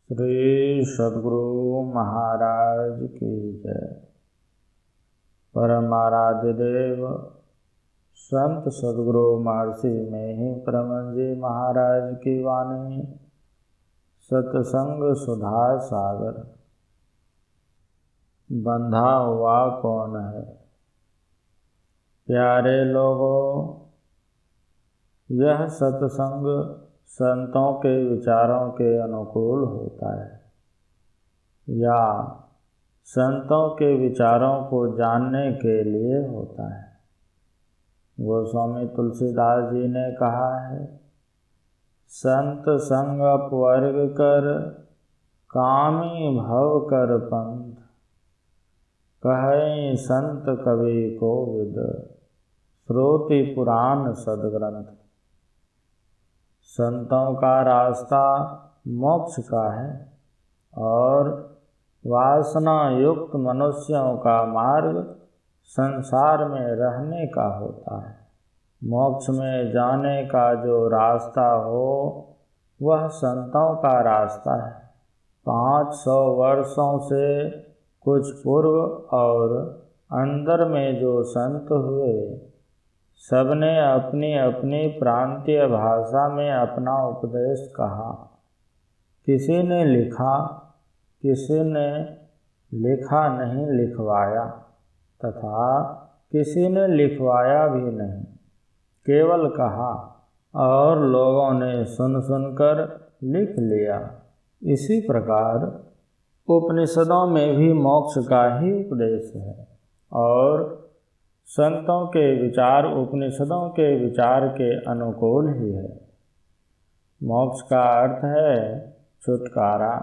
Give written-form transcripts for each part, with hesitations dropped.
श्री सद्गुरु महाराज की जय। परमाराध्य देव संत सद्गुरु महर्षि में ही परम जी महाराज की वाणी। सत्संग सुधा सागर। बंधा हुआ कौन है? प्यारे लोगों, यह सत्संग संतों के विचारों के अनुकूल होता है या संतों के विचारों को जानने के लिए होता है। गोस्वामी तुलसीदास जी ने कहा है, संत संग अपवर्ग कर कामी भव कर पंथ, कहें संत कवि को विद श्रोति पुराण सदग्रंथ। संतों का रास्ता मोक्ष का है और वासना युक्त मनुष्यों का मार्ग संसार में रहने का होता है। मोक्ष में जाने का जो रास्ता हो वह संतों का रास्ता है। 500 वर्षों से कुछ पूर्व और अंदर में जो संत हुए, सबने अपनी अपनी प्रांतीय भाषा में अपना उपदेश कहा। किसी ने लिखा, किसी ने लिखा नहीं लिखवाया, तथा किसी ने लिखवाया भी नहीं, केवल कहा और लोगों ने सुन सुनकर लिख लिया। इसी प्रकार उपनिषदों में भी मोक्ष का ही उपदेश है और संतों के विचार उपनिषदों के विचार के अनुकूल ही है। मोक्ष का अर्थ है छुटकारा।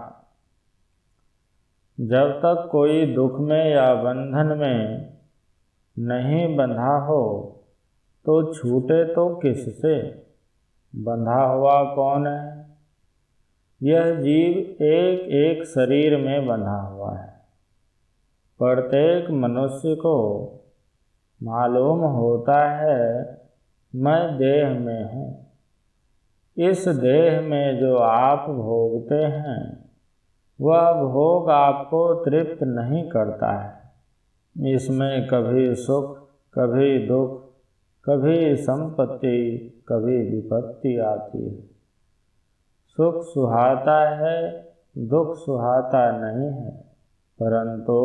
जब तक कोई दुख में या बंधन में नहीं बंधा हो तो छूटे तो किससे? बंधा हुआ कौन है? यह जीव एक एक शरीर में बंधा हुआ है। प्रत्येक मनुष्य को मालूम होता है मैं देह में हूँ। इस देह में जो आप भोगते हैं वह भोग आपको तृप्त नहीं करता है। इसमें कभी सुख, कभी दुख, कभी संपत्ति, कभी विपत्ति आती है। सुख सुहाता है, दुख सुहाता नहीं है, परंतु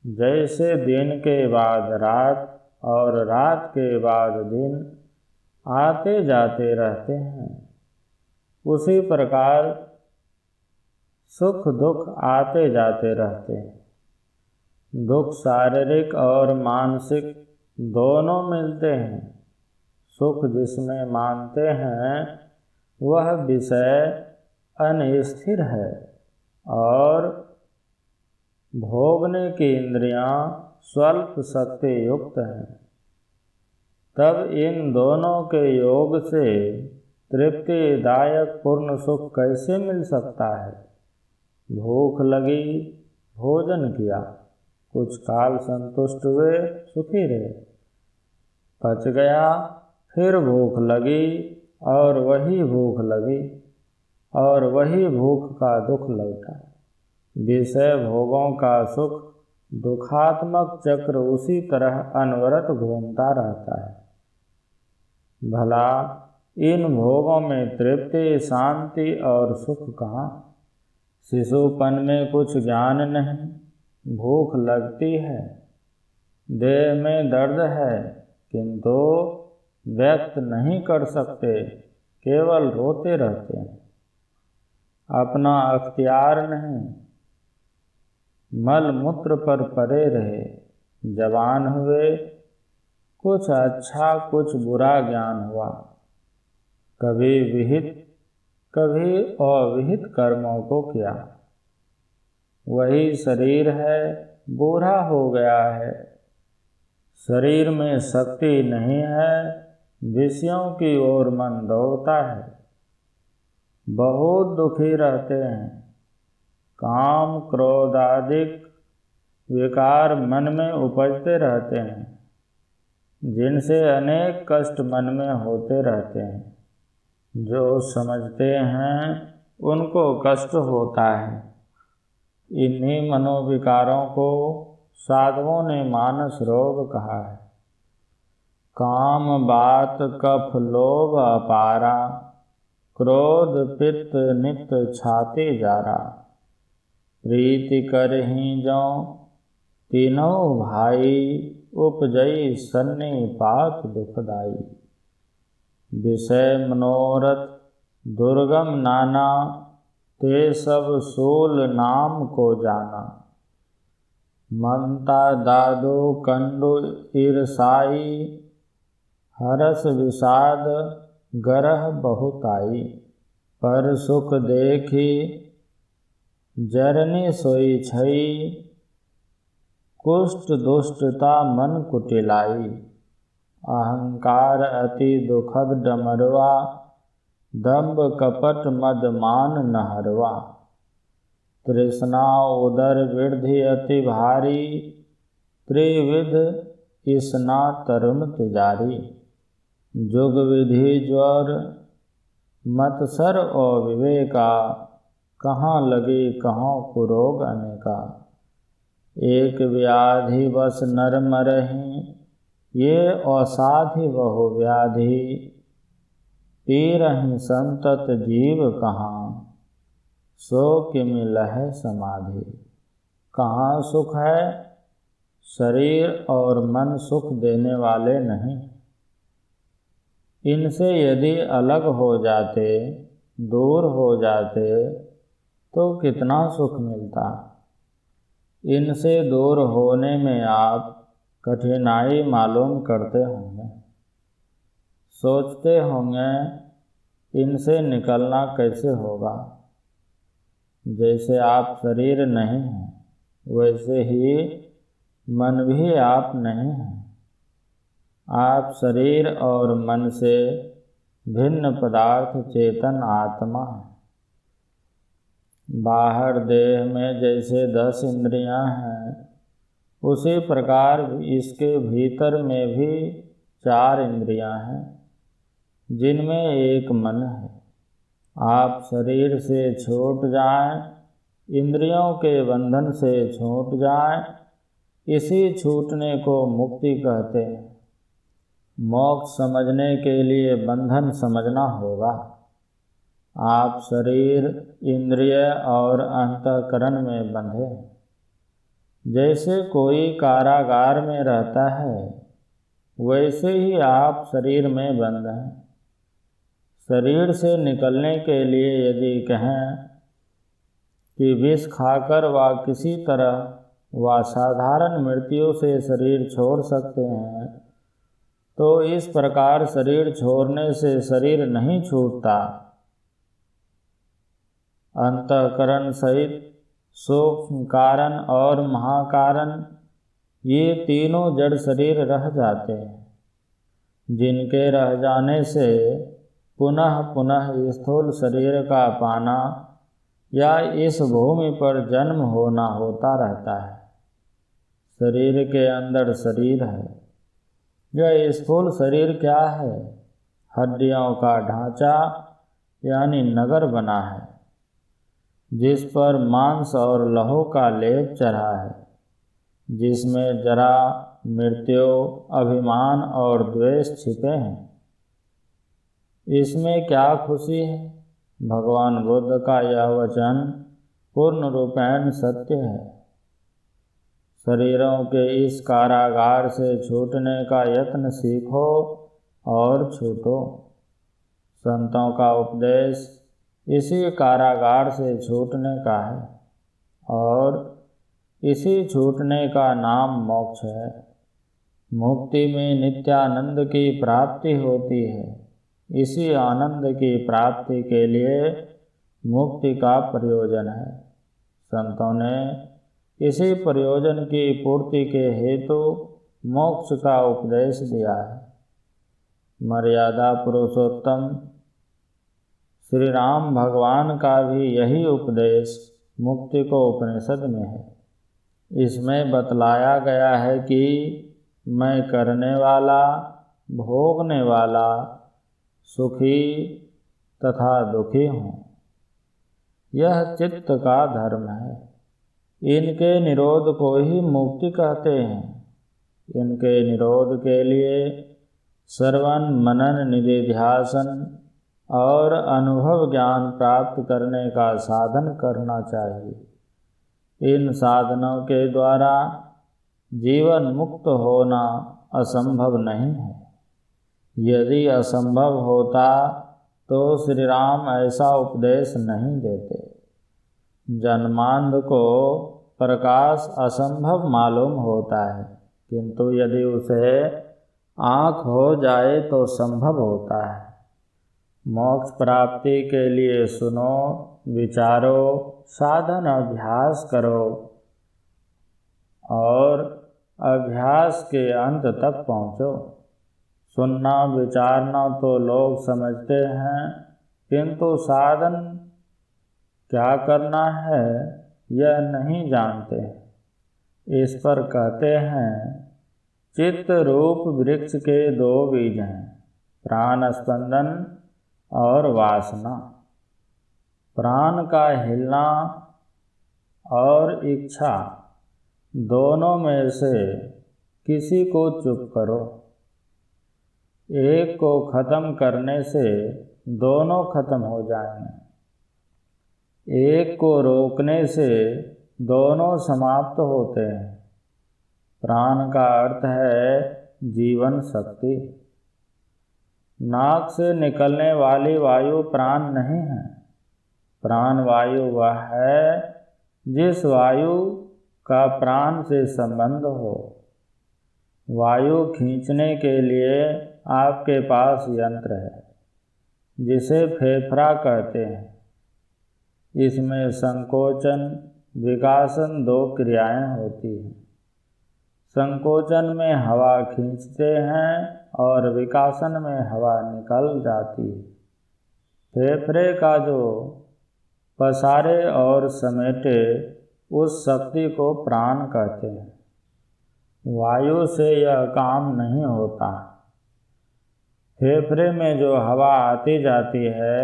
जैसे दिन के बाद रात और रात के बाद दिन आते जाते रहते हैं, उसी प्रकार सुख दुख आते जाते रहते हैं। दुख शारीरिक और मानसिक दोनों मिलते हैं। सुख जिसमें मानते हैं वह विषय अनिस्थिर है और भोगने की इंद्रियां स्वल्प शक्ति युक्त हैं। तब इन दोनों के योग से तृप्तिदायक पूर्ण सुख कैसे मिल सकता है? भूख लगी, भोजन किया, कुछ काल संतुष्ट हुए, सुखी रहे। पच गया, फिर भूख लगी और वही भूख लगी और वही भूख का दुख लौटा। विषय भोगों का सुख दुखात्मक चक्र उसी तरह अनवरत घूमता रहता है। भला इन भोगों में तृप्ति, शांति और सुख कहाँ? शिशुपन में कुछ ज्ञान नहीं, भूख लगती है, देह में दर्द है, किंतु व्यक्त नहीं कर सकते, केवल रोते रहते हैं। अपना अख्तियार नहीं, मल मूत्र पर पड़े रहे। जवान हुए, कुछ अच्छा कुछ बुरा ज्ञान हुआ। कभी विहित कभी अविहित कर्मों को किया। वही शरीर है, बूढ़ा हो गया है, शरीर में शक्ति नहीं है, विषयों की ओर मन दौड़ता है, बहुत दुखी रहते हैं। काम क्रोध आदि विकार मन में उपजते रहते हैं, जिनसे अनेक कष्ट मन में होते रहते हैं। जो समझते हैं उनको कष्ट होता है। इन्हीं मनोविकारों को साधुओं ने मानस रोग कहा है। काम बात कफ लोभ अपारा, क्रोध पित्त नित छाते जारा। प्रीति करहि जो तीनों भाई, उपजई सन्निपात दुखदाई। विषय मनोरथ दुर्गम नाना, ते सब सोल नाम को जाना। ममता दादो कंडु ईर्षाई, हरस विषाद गरह बहुताई। पर सुख देखी जरनी सोई छई, कुष्ठ दुष्टता मन कुटिलाई। अहंकार अति दुखद डमरवा, दंभ कपट मद मान नहरवा। तृष्णा उदर वृद्धि अति भारी, त्रिविध इसना तरुण तिजारी। जुग विधि ज्वर मत्सर और विवेका, कहाँ लगे कहाँ कुरोग अनेका। एक व्याधि बस नर मरहि, ये असाधि बहु व्याधि। पीरहि संतत जीव कहाँ, सो कि मिलहि समाधि। कहाँ सुख है, शरीर और मन सुख देने वाले नहीं। इनसे यदि अलग हो जाते, दूर हो जाते, तो कितना सुख मिलता। इनसे दूर होने में आप कठिनाई मालूम करते होंगे। सोचते होंगे इनसे निकलना कैसे होगा। जैसे आप शरीर नहीं हैं, वैसे ही मन भी आप नहीं हैं। आप शरीर और मन से भिन्न पदार्थ चेतन आत्मा है। बाहर देह में जैसे 10 इंद्रियां हैं, उसी प्रकार इसके भीतर में भी 4 इंद्रियां हैं, जिनमें एक मन है। आप शरीर से छूट जाएं, इंद्रियों के बंधन से छूट जाएं, इसी छूटने को मुक्ति कहते हैं। मोक्ष समझने के लिए बंधन समझना होगा। आप शरीर, इंद्रिय और अंतःकरण में बंधे। जैसे कोई कारागार में रहता है, वैसे ही आप शरीर में बंद हैं। शरीर से निकलने के लिए यदि कहें कि विष खाकर व किसी तरह व साधारण मृत्यु से शरीर छोड़ सकते हैं, तो इस प्रकार शरीर छोड़ने से शरीर नहीं छूटता। अंतःकरण सहित सूक्ष्म कारण और महाकारण, ये तीनों जड़ शरीर रह जाते हैं, जिनके रह जाने से पुनः पुनः स्थूल शरीर का पाना या इस भूमि पर जन्म होना होता रहता है। शरीर के अंदर शरीर है। यह स्थूल शरीर क्या है? हड्डियों का ढांचा यानी नगर बना है, जिस पर मांस और लहू का लेप चढ़ा है, जिसमें जरा, मृत्यु, अभिमान और द्वेष छिपे हैं। इसमें क्या खुशी है? भगवान बुद्ध का यह वचन पूर्ण रूपेण सत्य है। शरीरों के इस कारागार से छूटने का यत्न सीखो और छूटो। संतों का उपदेश इसी कारागार से छूटने का है, और इसी छूटने का नाम मोक्ष है। मुक्ति में नित्यानंद की प्राप्ति होती है। इसी आनंद की प्राप्ति के लिए मुक्ति का प्रयोजन है। संतों ने इसी प्रयोजन की पूर्ति के हेतु मोक्ष का उपदेश दिया है। मर्यादा पुरुषोत्तम श्री राम भगवान का भी यही उपदेश मुक्ति को उपनिषद में है। इसमें बतलाया गया है कि मैं करने वाला, भोगने वाला, सुखी तथा दुखी हूँ। यह चित्त का धर्म है। इनके निरोध को ही मुक्ति कहते हैं। इनके निरोध के लिए श्रवण मनन निधिध्यासन और अनुभव ज्ञान प्राप्त करने का साधन करना चाहिए। इन साधनों के द्वारा जीवन मुक्त होना असंभव नहीं है। यदि असंभव होता तो श्री राम ऐसा उपदेश नहीं देते। जन्मांध को प्रकाश असंभव मालूम होता है, किंतु यदि उसे आँख हो जाए तो संभव होता है। मोक्ष प्राप्ति के लिए सुनो, विचारो, साधन अभ्यास करो और अभ्यास के अंत तक पहुँचो। सुनना विचारना तो लोग समझते हैं, किंतु साधन क्या करना है यह नहीं जानते। इस पर कहते हैं, चित्त रूप वृक्ष के दो बीज हैं, प्राण स्पंदन और वासना। प्राण का हिलना और इच्छा, दोनों में से किसी को चुप करो। एक को खत्म करने से दोनों खत्म हो जाएंगे। एक को रोकने से दोनों समाप्त होते हैं। प्राण का अर्थ है जीवन शक्ति। नाक से निकलने वाली वायु प्राण नहीं है। प्राण वायु वह है जिस वायु का प्राण से संबंध हो। वायु खींचने के लिए आपके पास यंत्र है, जिसे फेफड़ा कहते हैं। इसमें संकोचन विकासन दो क्रियाएं होती हैं। संकोचन में हवा खींचते हैं और विकासन में हवा निकल जाती है। फेफड़े का जो पसारे और समेटे उस शक्ति को प्राण कहते हैं। वायु से यह काम नहीं होता। फेफड़े में जो हवा आती जाती है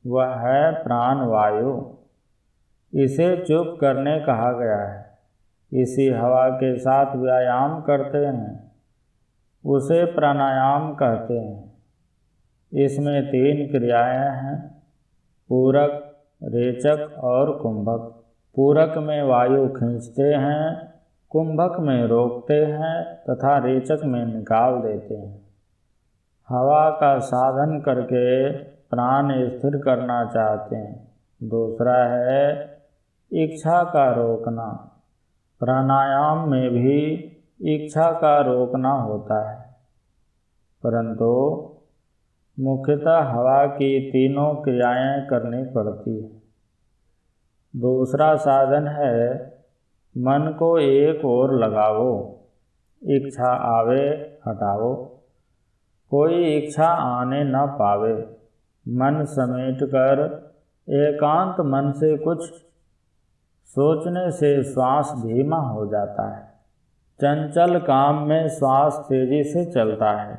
वह है प्राण वायु। इसे चुप करने कहा गया है। इसी हवा के साथ व्यायाम करते हैं, उसे प्राणायाम कहते हैं। इसमें 3 क्रियाएं हैं, पूरक, रेचक और कुंभक। पूरक में वायु खींचते हैं, कुंभक में रोकते हैं तथा रेचक में निकाल देते हैं। हवा का साधन करके प्राण स्थिर करना चाहते हैं। दूसरा है इच्छा का रोकना। प्राणायाम में भी इच्छा का रोकना होता है, परंतु मुख्यतः हवा की तीनों क्रियाएं करनी पड़ती है। दूसरा साधन है मन को एक ओर लगाओ, इच्छा आवे हटाओ। कोई इच्छा आने न पावे। मन समेट कर एकांत मन से कुछ सोचने से श्वास धीमा हो जाता है। चंचल काम में श्वास तेजी से चलता है।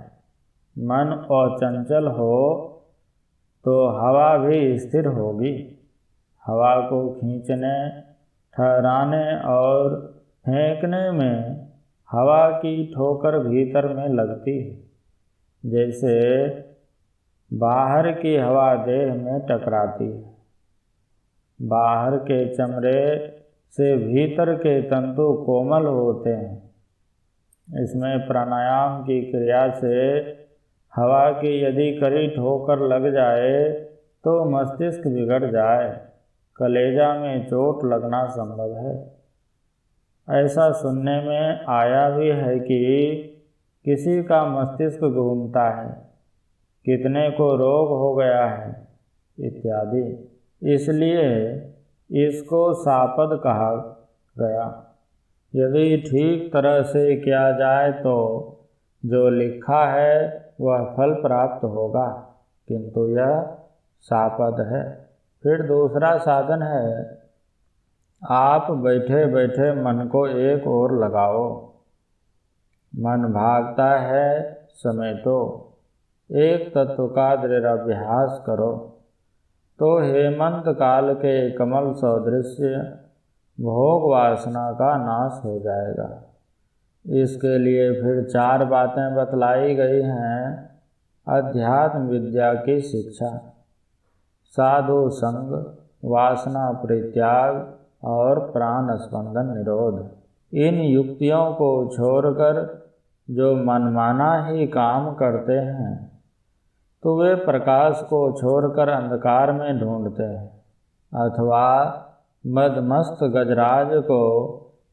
मन अचंचल हो तो हवा भी स्थिर होगी। हवा को खींचने, ठहराने और फेंकने में हवा की ठोकर भीतर में लगती है। जैसे बाहर की हवा देह में टकराती है। बाहर के चमड़े से भीतर के तंतु कोमल होते हैं। इसमें प्राणायाम की क्रिया से हवा की यदि कड़ी ठोकर लग जाए तो मस्तिष्क बिगड़ जाए, कलेजा में चोट लगना संभव है। ऐसा सुनने में आया भी है कि किसी का मस्तिष्क घूमता है, कितने को रोग हो गया है इत्यादि। इसलिए इसको सापद कहा गया। यदि ठीक तरह से किया जाए तो जो लिखा है वह फल प्राप्त होगा, किंतु यह सापद है। फिर दूसरा साधन है, आप बैठे बैठे मन को एक ओर लगाओ। मन भागता है, समेटो। एक तत्व का दृढ़ अभ्यास करो तो हेमंत काल के कमल सदृश्य भोग वासना का नाश हो जाएगा। इसके लिए फिर 4 बातें बतलाई गई हैं। अध्यात्म विद्या की शिक्षा, साधु संग, वासना परित्याग और प्राण स्पंदन निरोध। इन युक्तियों को छोड़कर जो मनमाना ही काम करते हैं तो वे प्रकाश को छोड़कर अंधकार में ढूंढते हैं, अथवा मदमस्त गजराज को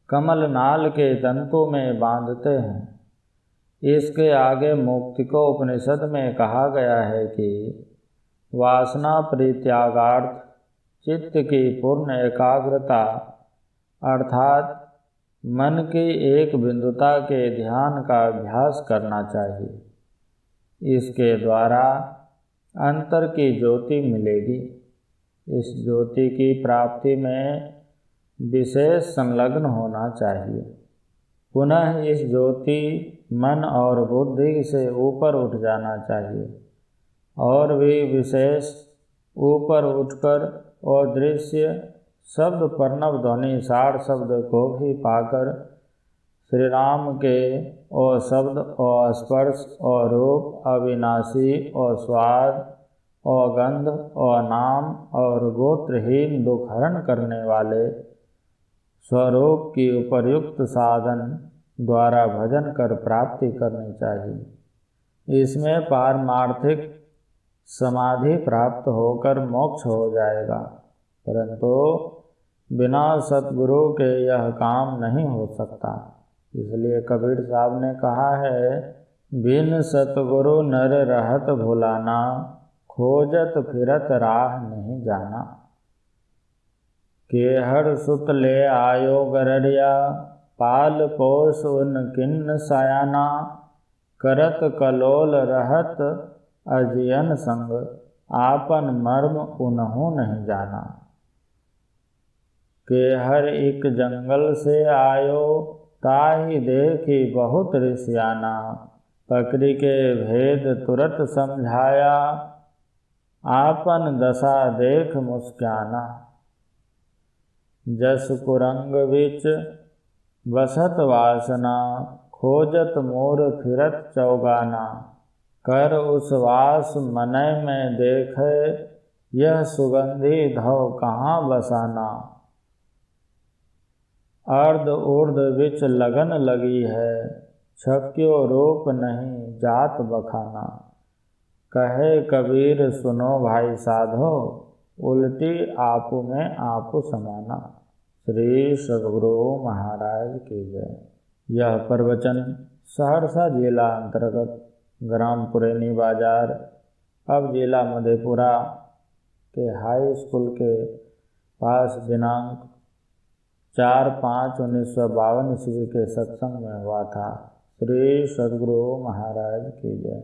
कमलनाल के तंतु में बांधते हैं। इसके आगे मुक्तिकोपनिषद में कहा गया है कि वासना परित्यागार्थ चित्त की पूर्ण एकाग्रता अर्थात मन की एक बिंदुता के ध्यान का अभ्यास करना चाहिए। इसके द्वारा अंतर की ज्योति मिलेगी। इस ज्योति की प्राप्ति में विशेष संलग्न होना चाहिए। पुनः इस ज्योति मन और बुद्धि से ऊपर उठ जाना चाहिए और भी विशेष ऊपर उठकर अदृश्य शब्द प्रणव ध्वनि सार शब्द को भी पाकर श्री राम के और शब्द और स्पर्श और रूप अविनाशी और स्वाद और गंध और नाम और गोत्रहीन दुखहरण करने वाले स्वरूप की उपर्युक्त साधन द्वारा भजन कर प्राप्ति करनी चाहिए। इसमें पारमार्थिक समाधि प्राप्त होकर मोक्ष हो जाएगा, परंतु बिना सतगुरु के यह काम नहीं हो सकता। इसलिए कबीर साहब ने कहा है, बिन सतगुरु नर रहत भुलाना, खोजत फिरत राह नहीं जाना। केहर सुत ले आयो गरड़िया, पाल पोस उन किन्न सयाना, करत कलोल रहत अजियन संग, आपन मर्म उनहु नहीं जाना। केहर एक जंगल से आयो, ताहि देखी बहुत ऋषियाना, पकड़ी के भेद तुरत समझाया, आपन दशा देख मुस्काना। जस कुरंग बिच बसत वासना, खोजत मोर फिरत चौगाना, कर उस वास मनय में देखे, यह सुगंधी धव कहाँ बसाना। अर्ध ऊर्ध बिच लगन लगी है, छक्यो रूप नहीं जात बखाना। कहे कबीर सुनो भाई साधो, उल्टी आपु में आपु समाना। श्री सद्गुरु महाराज की जय। यह प्रवचन सहरसा जिला अंतर्गत ग्राम पुरैनी बाजार, अब जिला मधेपुरा के हाई स्कूल के पास दिनांक 4/5/1952 ईस्वी के सत्संग में हुआ था। श्री सद्गुरु महाराज की जय।